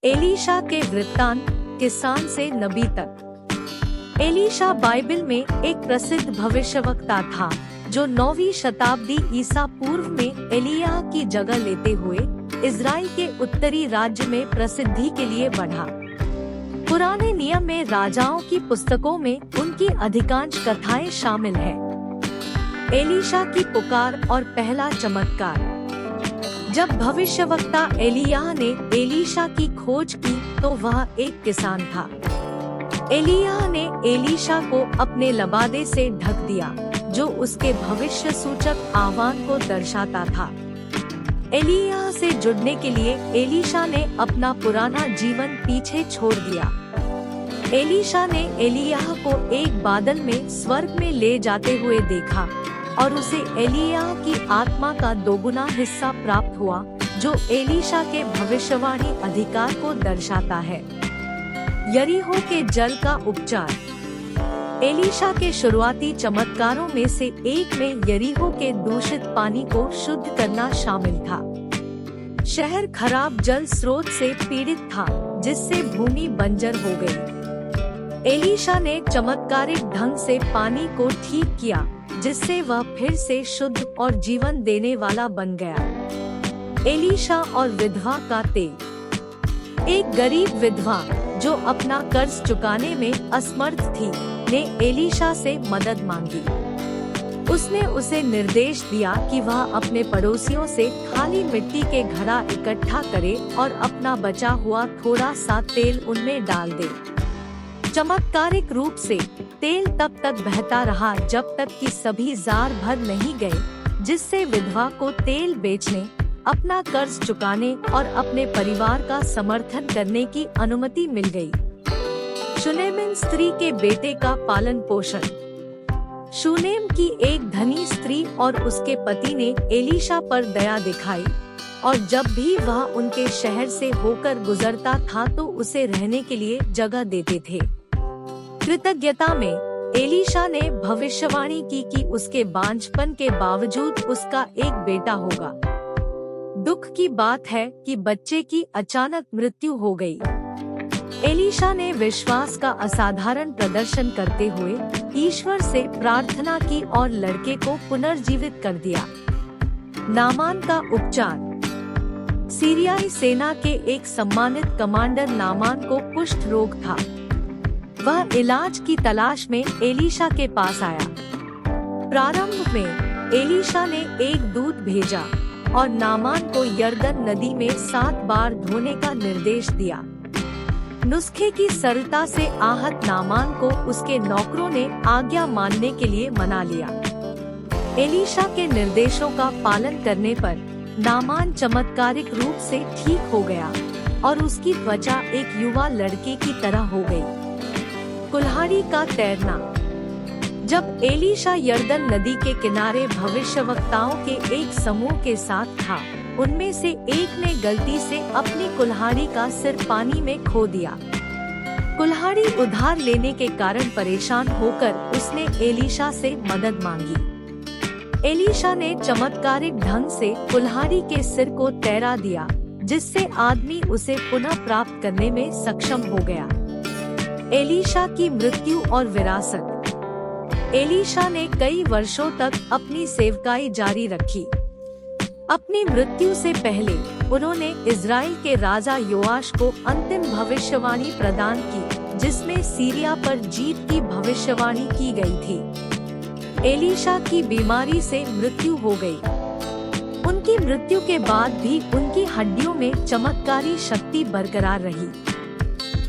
Elisha के वृत्तांत, किसान से नबी तक। एलीशा बाइबल में एक प्रसिद्ध भविष्यवक्ता था जो 9वीं शताब्दी ईसा पूर्व में एलिय्याह की जगह लेते हुए इजराइल के उत्तरी राज्य में प्रसिद्धि के लिए बढ़ा। पुराने नियम में राजाओं की पुस्तकों में उनकी अधिकांश कथाएं शामिल हैं। एलीशा की पुकार और पहला चमत्कार। जब भविष्यवक्ता एलिय्याह ने एलीशा की खोज की तो वह एक किसान था। एलिय्याह ने एलीशा को अपने लबादे से ढक दिया जो उसके भविष्य सूचक आह्वान को दर्शाता था। एलिय्याह से जुड़ने के लिए एलीशा ने अपना पुराना जीवन पीछे छोड़ दिया। एलीशा ने एलिय्याह को एक बादल में स्वर्ग में ले जाते हुए देखा और उसे एलिय्याह की आत्मा का दोगुना हिस्सा प्राप्त हुआ जो एलीशा के भविष्यवाणी अधिकार को दर्शाता है। यरीहो के जल का उपचार। एलीशा के शुरुआती चमत्कारों में से एक में यरीहो के दूषित पानी को शुद्ध करना शामिल था। शहर खराब जल स्रोत से पीड़ित था जिससे भूमि बंजर हो गई। एलीशा ने चमत्कारिक ढंग से पानी को ठीक किया जिससे वह फिर से शुद्ध और जीवन देने वाला बन गया। एलीशा और विधवा का तेल। एक गरीब विधवा जो अपना कर्ज चुकाने में असमर्थ थी ने एलीशा से मदद मांगी। उसने उसे निर्देश दिया कि वह अपने पड़ोसियों से खाली मिट्टी के घड़ा इकट्ठा करे और अपना बचा हुआ थोड़ा सा तेल उनमें डाल दे। चमत्कारिक रूप से तेल तब तक बहता रहा जब तक कि सभी जार भर नहीं गए, जिससे विधवा को तेल बेचने, अपना कर्ज चुकाने और अपने परिवार का समर्थन करने की अनुमति मिल गई। शूनेमिन स्त्री के बेटे का पालन पोषण। शूनेम की एक धनी स्त्री और उसके पति ने एलीशा पर दया दिखाई और जब भी वह उनके शहर से होकर गुजरता था तो उसे रहने के लिए जगह देते थे। कृतज्ञता में एलीशा ने भविष्यवाणी की कि उसके बांझपन के बावजूद उसका एक बेटा होगा। दुख की बात है कि बच्चे की अचानक मृत्यु हो गई। एलीशा ने विश्वास का असाधारण प्रदर्शन करते हुए ईश्वर से प्रार्थना की और लड़के को पुनर्जीवित कर दिया। नामान का उपचार। सीरियाई सेना के एक सम्मानित कमांडर नामान को कुष्ठ रोग था। वह इलाज की तलाश में एलीशा के पास आया। प्रारंभ में एलीशा ने एक दूत भेजा और नामान को यरदन नदी में 7 बार धोने का निर्देश दिया। नुस्खे की सरलता से आहत नामान को उसके नौकरों ने आज्ञा मानने के लिए मना लिया। एलीशा के निर्देशों का पालन करने पर नामान चमत्कारिक रूप से ठीक हो गया और उसकी त्वचा एक युवा लड़के की तरह हो गई। कुल्हाड़ी का तैरना। जब एलीशा यरदन नदी के किनारे भविष्यवक्ताओं के एक समूह के साथ था, उनमें से एक ने गलती से अपनी कुल्हाड़ी का सिर पानी में खो दिया। कुल्हाड़ी उधार लेने के कारण परेशान होकर उसने एलीशा से मदद मांगी। एलीशा ने चमत्कारिक ढंग से कुल्हाड़ी के सिर को तैरा दिया जिससे आदमी उसे पुनः प्राप्त करने में सक्षम हो गया। एलीशा की मृत्यु और विरासत। एलीशा ने कई वर्षों तक अपनी सेवकाई जारी रखी। अपनी मृत्यु से पहले उन्होंने इजराइल के राजा योआश को अंतिम भविष्यवाणी प्रदान की जिसमें सीरिया पर जीत की भविष्यवाणी की गई थी। एलीशा की बीमारी से मृत्यु हो गई। उनकी मृत्यु के बाद भी उनकी हड्डियों में चमत्कारी शक्ति बरकरार रही।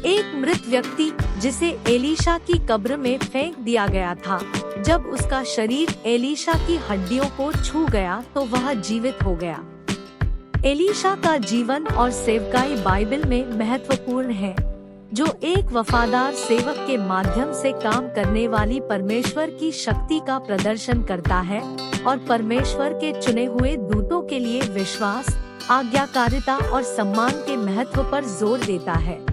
एक मृत व्यक्ति जिसे एलीशा की कब्र में फेंक दिया गया था, जब उसका शरीर एलीशा की हड्डियों को छू गया तो वह जीवित हो गया। एलीशा का जीवन और सेवकाई बाइबल में महत्वपूर्ण है, जो एक वफादार सेवक के माध्यम से काम करने वाली परमेश्वर की शक्ति का प्रदर्शन करता है और परमेश्वर के चुने हुए दूतों के लिए विश्वास, आज्ञाकारिता और सम्मान के महत्व पर जोर देता है।